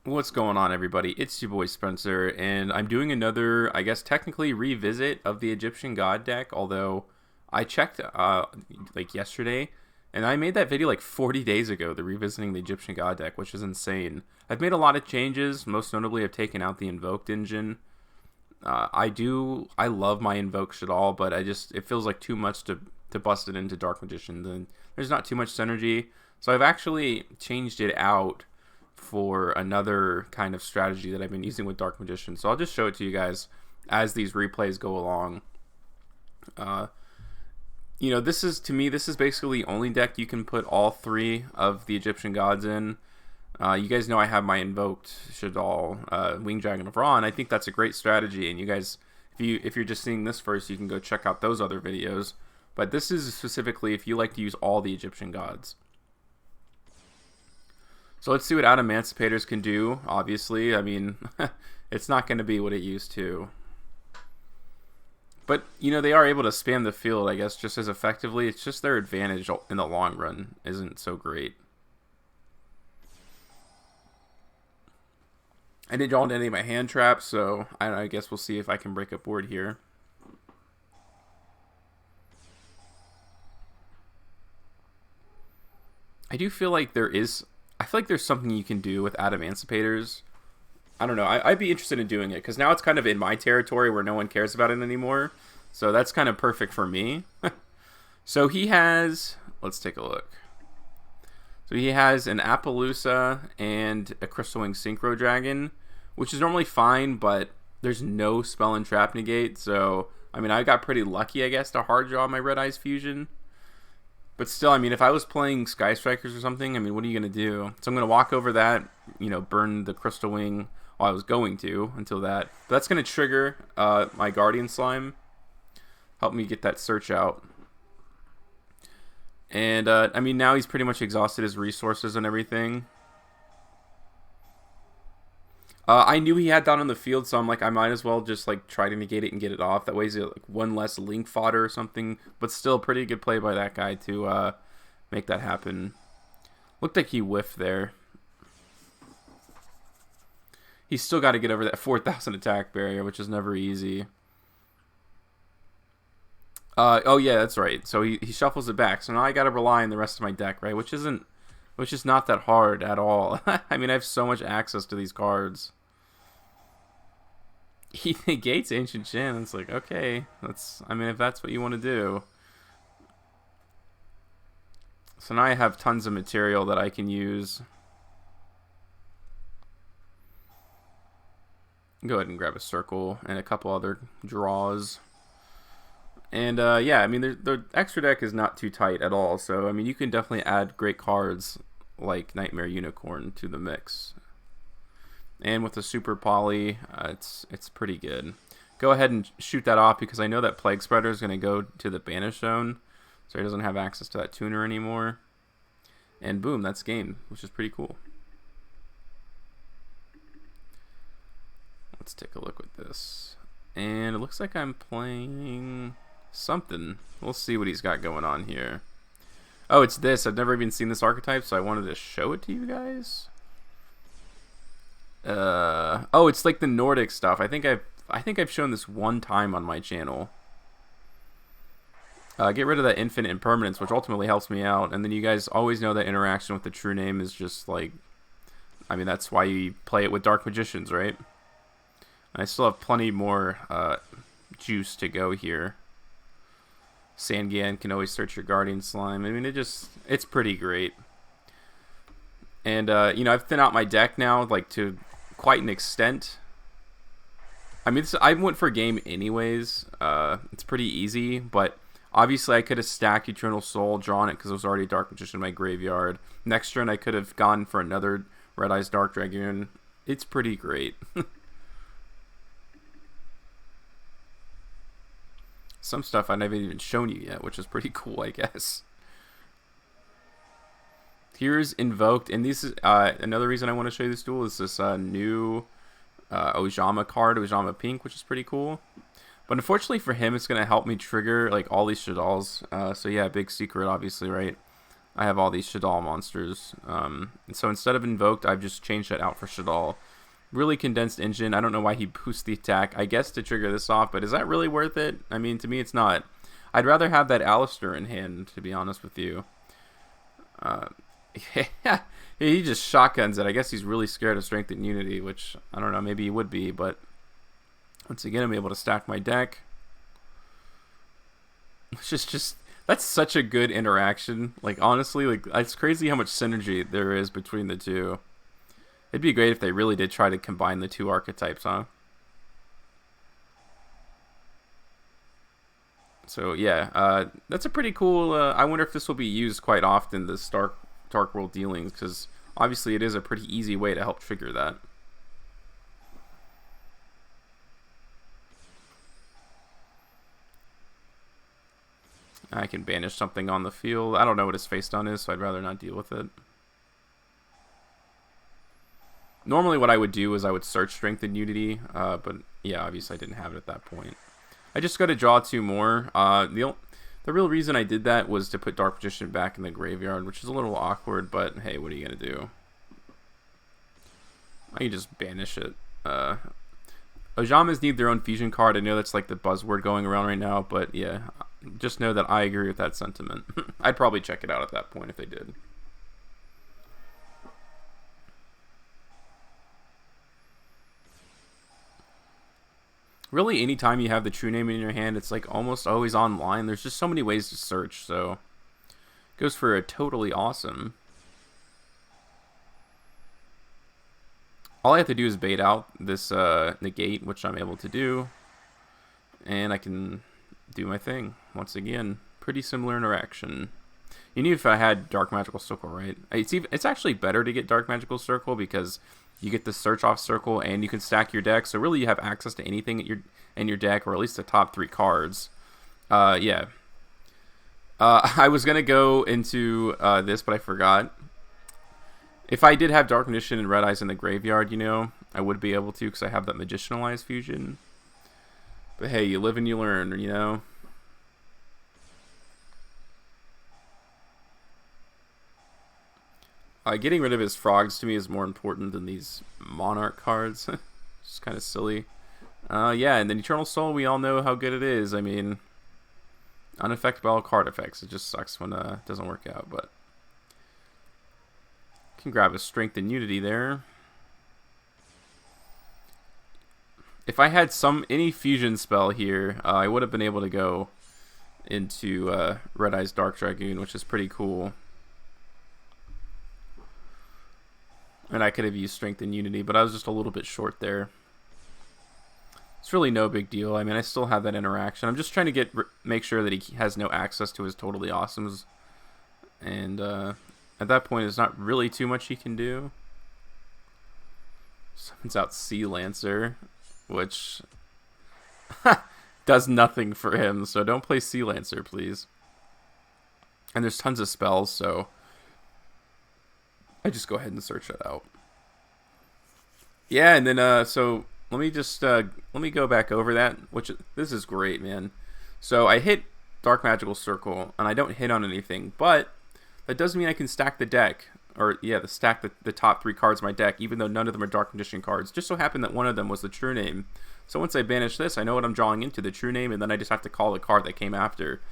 What's going on, everybody? It's your boy Spencer, and I'm doing another, I guess, technically revisit of the Egyptian God deck. Although I checked like yesterday, and I made that video like 40 days ago, the revisiting the Egyptian God deck, which is insane. I've made a lot of changes. Most notably, I've taken out the invoked engine. I love my invoke Shaddoll, but it feels like too much to bust it into Dark Magician. Then there's not too much synergy, so I've actually changed it out for another kind of strategy that I've been using with Dark Magician. So I'll just show it to you guys as these replays go along. Uh, this is, to me, this is basically the only deck you can put all three of the Egyptian gods in. You guys know I have my invoked Shaddoll, Winged Dragon of Ra, and I think that's a great strategy. And you guys, if you're just seeing this first, you can go check out those other videos. But this is specifically if you like to use all the Egyptian gods. So let's see what Adamancipators can do. Obviously, I mean, it's not going to be what it used to. But, they are able to spam the field, I guess, just as effectively. It's just their advantage in the long run isn't so great. I didn't draw into any of my hand traps, so I guess we'll see if I can break a board here. I feel like there's something you can do with Adamancipators. I don't know. I'd be interested in doing it, because now it's kind of in my territory where no one cares about it anymore. So that's kind of perfect for me. So he has... Let's take a look. So he has an Appaloosa and a Crystal Wing Synchro Dragon, which is normally fine, but there's no spell and trap negate. So, I mean, I got pretty lucky, I guess, to hard draw my Red Eyes Fusion. But still, I mean, if I was playing Sky Strikers or something, I mean, what are you going to do? So I'm going to walk over that, burn the Crystal Wing. Well, I was going to until that. But that's going to trigger my Guardian Slime. Help me get that search out. And, I mean, now he's pretty much exhausted his resources and everything. I knew he had that on the field, so I'm like, I might as well just, like, try to negate it and get it off. That way he's like one less link fodder or something. But still, a pretty good play by that guy to make that happen. Looked like he whiffed there. He's still got to get over that 4,000 attack barrier, which is never easy. Oh yeah, that's right. So he shuffles it back. So now I got to rely on the rest of my deck, right? Which is not that hard at all. I mean, I have so much access to these cards. He negates Ancient Shan. It's like, okay, I mean, if that's what you want to do. So now I have tons of material that I can use. Go ahead and grab a circle and a couple other draws. And, yeah, I mean, the extra deck is not too tight at all. So, I mean, you can definitely add great cards like Nightmare Unicorn to the mix. And with the Super Poly, it's pretty good. Go ahead and shoot that off, because I know that Plague Spreader is going to go to the Banish Zone. So he doesn't have access to that tuner anymore. And boom, that's game, which is pretty cool. Let's take a look at this. And it looks like I'm playing something. We'll see what he's got going on here. Oh, it's this. I've never even seen this archetype, so I wanted to show it to you guys. Oh, it's like the Nordic stuff. I think I've shown this one time on my channel. Get rid of that infinite impermanence, which ultimately helps me out. And then you guys always know that interaction with the true name is just like... I mean, that's why you play it with Dark Magicians, right? And I still have plenty more juice to go here. Sangan can always search your Guardian Slime. I mean, it's pretty great. And, I've thinned out my deck now, like, to quite an extent. I mean, I went for a game anyways. It's pretty easy, but obviously I could have stacked Eternal Soul, drawn it because it was already Dark Magician in my graveyard. Next turn I could have gone for another Red Eyes Dark Dragoon. It's pretty great. Some stuff I never even shown you yet, which is pretty cool, I guess. Here's Invoked, and this is another reason I want to show you this duel is this new Ojama card, Ojama Pink, which is pretty cool. But unfortunately for him, it's going to help me trigger like all these Shaddolls. So yeah, big secret, obviously, right? I have all these Shaddoll monsters. So instead of invoked, I've just changed that out for Shaddoll. Really condensed engine. I don't know why he boosts the attack. I guess to trigger this off, but is that really worth it? I mean, to me, it's not. I'd rather have that Alistair in hand, to be honest with you. Yeah, he just shotguns it. I guess he's really scared of Strength and Unity, which, I don't know, maybe he would be, but once again, I'm able to stack my deck. It's just that's such a good interaction. Like, honestly, like, it's crazy how much synergy there is between the two. It'd be great if they really did try to combine the two archetypes, huh? So, yeah, that's a pretty cool... I wonder if this will be used quite often, this Dark World dealings, because obviously it is a pretty easy way to help trigger that. I can banish something on the field. I don't know what his face down is, so I'd rather not deal with it. Normally what I would do is I would search Strength and Unity, but yeah, obviously I didn't have it at that point. I just got to draw 2 more. The real reason I did that was to put Dark Magician back in the graveyard, which is a little awkward, but hey, what are you going to do? I can just banish it. Ojamas need their own fusion card. I know that's like the buzzword going around right now, but yeah, just know that I agree with that sentiment. I'd probably check it out at that point if they did. Really, anytime you have the true name in your hand, it's like almost always online. There's just so many ways to search, so it goes for a totally awesome. All I have to do is bait out this negate, which I'm able to do, and I can do my thing. Once again, pretty similar interaction. You knew if I had Dark Magical Circle, right? It's actually better to get Dark Magical Circle because you get the search off circle and you can stack your deck. So really you have access to anything in your deck, or at least the top 3 cards. Yeah. I was going to go into this, but I forgot. If I did have Dark Magician and Red Eyes in the graveyard, you know, I would be able to because I have that Magicianalized fusion. But hey, you live and you learn, you know. Getting rid of his frogs to me is more important than these monarch cards. It's kind of silly. Yeah, and then Eternal Soul, we all know how good it is. I mean, unaffected by all card effects. It just sucks when it doesn't work out, but can grab a Strength and Unity there. If I had any fusion spell here, I would have been able to go into Red Eyes Dark Dragoon, which is pretty cool. And I could have used Strength and Unity, but I was just a little bit short there. It's really no big deal. I mean, I still have that interaction. I'm just trying to make sure that he has no access to his Totally Awesomes. And at that point, there's not really too much he can do. Summons out Sea Lancer, which does nothing for him. So don't play Sea Lancer, please. And there's tons of spells, so I just go ahead and search that out. Yeah, and then so let me just let me go back over that. This is great, man. So I hit Dark Magical Circle, and I don't hit on anything, but that doesn't mean I can stack the deck, or yeah, stack the top 3 cards of my deck, even though none of them are Dark Magician cards. Just so happened that one of them was the True Name. So once I banish this, I know what I'm drawing into, the True Name, and then I just have to call the card that came after,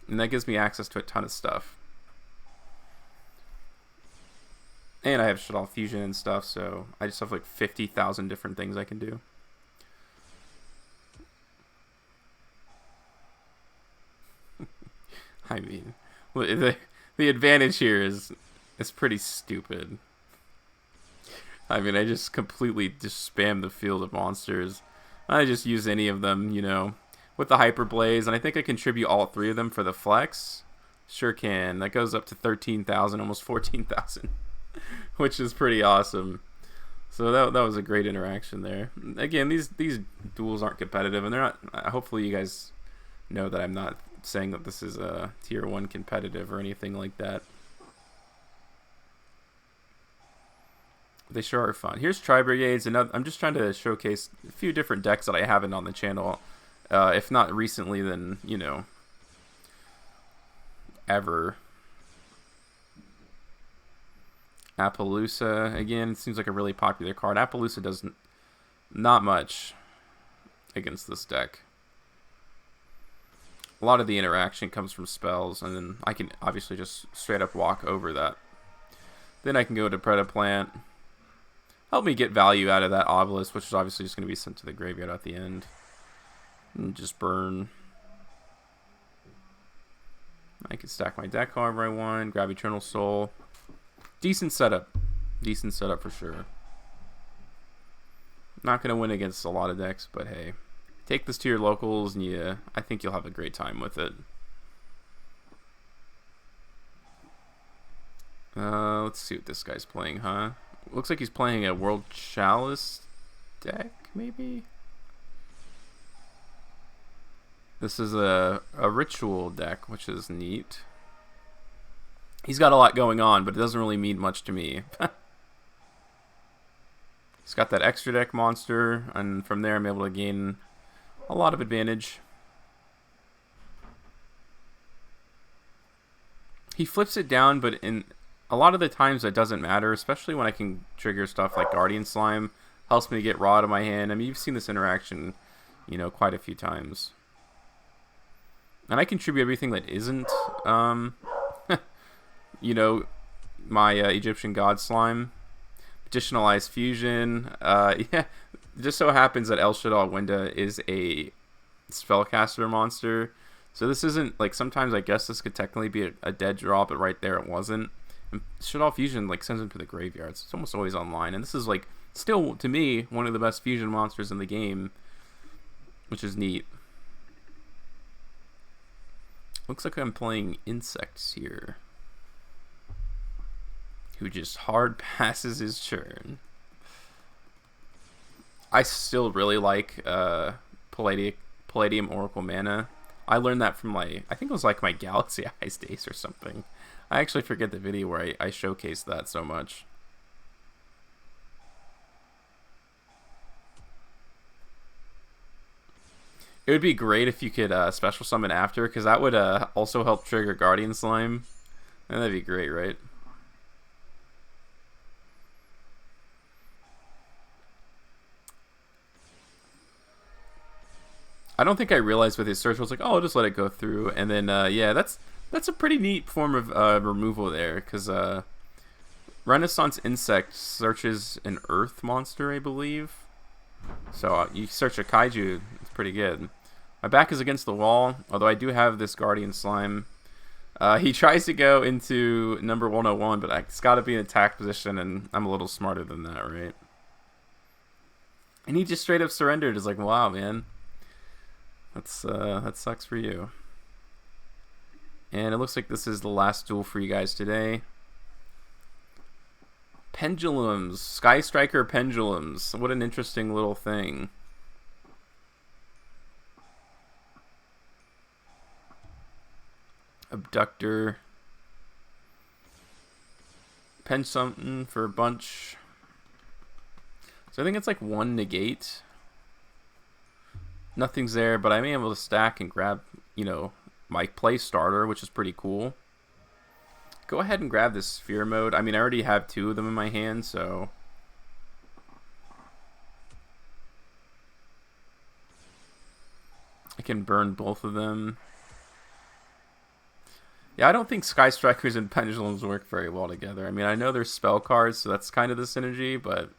and that gives me access to a ton of stuff. And I have Shaddoll Fusion and stuff, so I just have like 50,000 different things I can do. I mean, the advantage here is pretty stupid. I mean, I just completely just spam the field of monsters. I just use any of them, you know, with the Hyper Blaze, and I think I contribute all 3 of them for the flex. Sure can. That goes up to 13,000, almost 14,000. Which is pretty awesome. So that was a great interaction there. Again, these duels aren't competitive, and they're not. Hopefully, you guys know that I'm not saying that this is a tier 1 competitive or anything like that. They sure are fun. Here's Tri-Brigades, and I'm just trying to showcase a few different decks that I haven't on the channel. If not recently, then, you know, ever. Appaloosa, again, seems like a really popular card. Appaloosa does not much against this deck. A lot of the interaction comes from spells, and then I can obviously just straight up walk over that. Then I can go to Predaplant. Help me get value out of that Obelisk, which is obviously just going to be sent to the graveyard at the end. And just burn. I can stack my deck however I want, grab Eternal Soul. Decent setup. Decent setup for sure. Not going to win against a lot of decks, but hey. Take this to your locals, and yeah, I think you'll have a great time with it. Let's see what this guy's playing, huh? Looks like he's playing a World Chalice deck, maybe? This is a ritual deck, which is neat. He's got a lot going on, but it doesn't really mean much to me. He's got that extra deck monster, and from there I'm able to gain a lot of advantage. He flips it down, but in a lot of the times it doesn't matter, especially when I can trigger stuff like Guardian Slime. Helps me get raw out of my hand. I mean, you've seen this interaction, you know, quite a few times. And I contribute everything that isn't, you know, my Egyptian God Slime. Additionalized Fusion. Yeah, it just so happens that El Shaddoll Winda is a spellcaster monster. So this isn't, like, sometimes I guess this could technically be a dead draw, but right there it wasn't. And Shaddoll Fusion, like, sends him to the graveyard. So it's almost always online. And this is, like, still, to me, one of the best fusion monsters in the game, which is neat. Looks like I'm playing Insects here, who just hard passes his turn. I still really like Palladium Oracle Mana. I learned that from I think it was like my Galaxy Eyes days or something. I actually forget the video where I showcased that so much. It would be great if you could special summon after, because that would also help trigger Guardian Slime. And that'd be great, right? I don't think I realized with his search, I was like, oh, I'll just let it go through. And then, yeah, that's a pretty neat form of removal there, because Renaissance Insect searches an Earth monster, I believe. So you search a Kaiju, it's pretty good. My back is against the wall, although I do have this Guardian Slime. He tries to go into number 101, but it's got to be in attack position, and I'm a little smarter than that, right? And he just straight up surrendered. It's like, wow, man. That sucks for you. And it looks like this is the last duel for you guys today. Pendulums. Sky Striker Pendulums. What an interesting little thing. Abductor. Pen something for a bunch. So I think it's like one negate. Nothing's there, but I'm able to stack and grab, you know, my play starter, which is pretty cool. Go ahead and grab this Sphere Mode. I mean, I already have two of them in my hand, so I can burn both of them. Yeah, I don't think Sky Strikers and Pendulums work very well together. I mean, I know they're spell cards, so that's kind of the synergy, but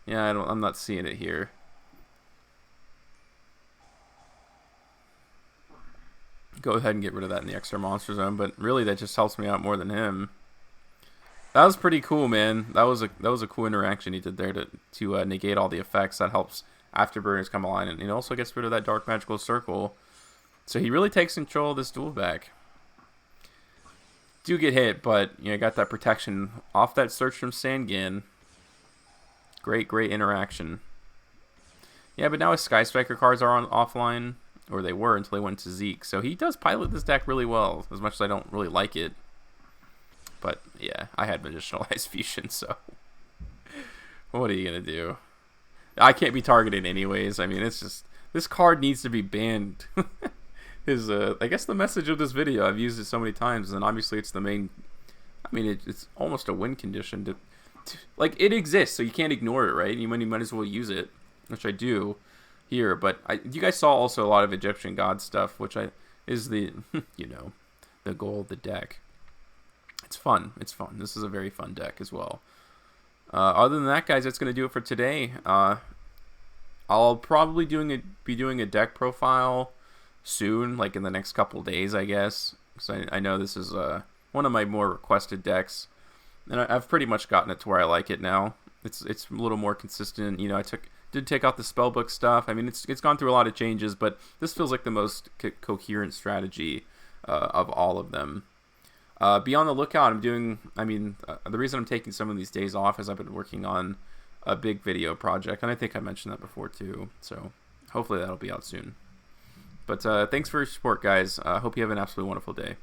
yeah, I'm not seeing it here. Go ahead and get rid of that in the extra monster zone, but really that just helps me out more than him. That was pretty cool, man. That was a cool interaction he did there to negate all the effects. That helps Afterburners come alive, and he also gets rid of that Dark Magical Circle. So he really takes control of this duel back. Do get hit, but you know, got that protection off that search from Sangan. Great interaction. Yeah, but now his Sky Striker cards are on offline. Or they were until they went to Zeke. So he does pilot this deck really well, as much as I don't really like it. But yeah, I had Medicinalized Fusion, so what are you going to do? I can't be targeted anyways. I mean, it's just, this card needs to be banned. I guess the message of this video, I've used it so many times, and obviously it's the main I mean, it's almost a win condition like, it exists, so you can't ignore it, right? You might as well use it, which I do here. But you guys saw also a lot of Egyptian god stuff, which is the, the goal of the deck. It's fun. It's fun. This is a very fun deck as well. Other than that, guys, that's going to do it for today. I'll probably be doing a deck profile soon, like in the next couple days, I guess. Because I know this is one of my more requested decks. And I've pretty much gotten it to where I like it now. It's a little more consistent. I did take out the spellbook stuff. I mean, it's gone through a lot of changes, but this feels like the most coherent strategy of all of them. Be on the lookout. The reason I'm taking some of these days off is I've been working on a big video project, and I think I mentioned that before too. So hopefully that'll be out soon. But thanks for your support, guys. Hope you have an absolutely wonderful day.